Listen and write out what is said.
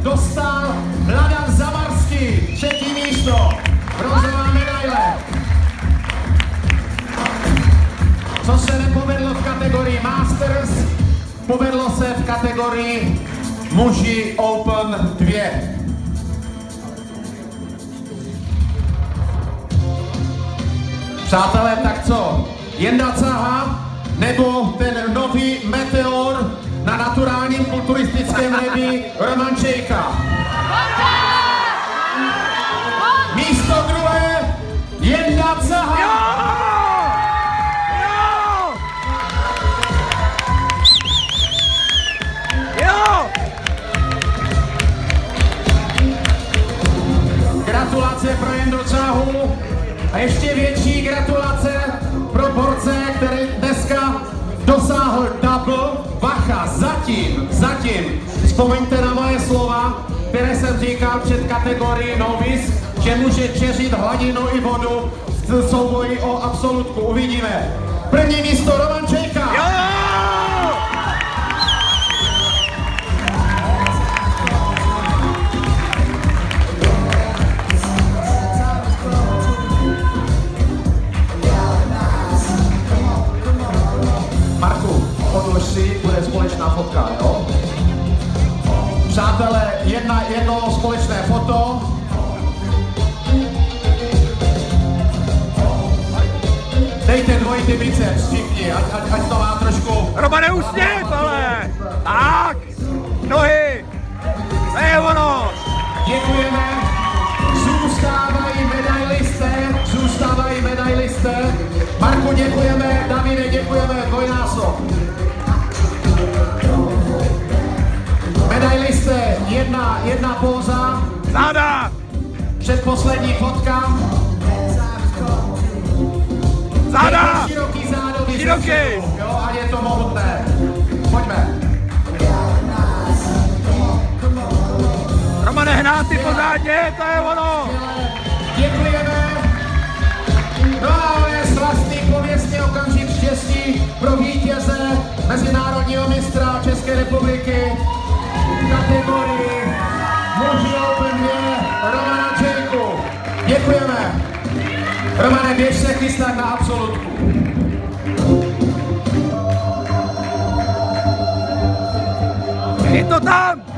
dostal Vladan Zavarský, 3. místo, bronzová medaile. Co se nepovedlo v kategorii Masters, povedlo se v kategorii muži Open 2. Přátelé, tak co? Jenda Caha nebo ten nový meteor na naturálním kulturistickém nebi Roman Čejka? Místo druhé Jenda Caha. Gratulace pro Jendu Cahu a ještě větší gratulace pro borce, který dneska dosáhl double. Bacha, zatím, vzpomeňte na moje slova, které jsem říkal před kategorií novice, že může čeřit hladinu i vodu v souboji o absolutku. Uvidíme. První místo Roman Čejka. Marku, odlož si, bude společná fotka, jo? Přátelé, jedno společné foto. Dejte dvojitý biceps, všichni, ať to má trošku... Romane, usněv, ale! Tak! Nohy! To je ono! Děkujeme, zůstávají medailisté. Marku, děkujeme, Davide, děkujeme, dvojnásob. Medailisté, jedna póza. Záda! Předposlední fotka. Záda! Široký zádový. Široký! Jo, a je to mohutné. Pojďme. Romane, hnátý pořádně, to je ono! Děkujeme. No a je slastný pověstný okamžik štěstí pro vítěze mezinárodního mistra České republiky v kategorii muži Open 2 Romana Čejku. Děkujeme. Romane, běž se chystat na absolutku. Je to tam!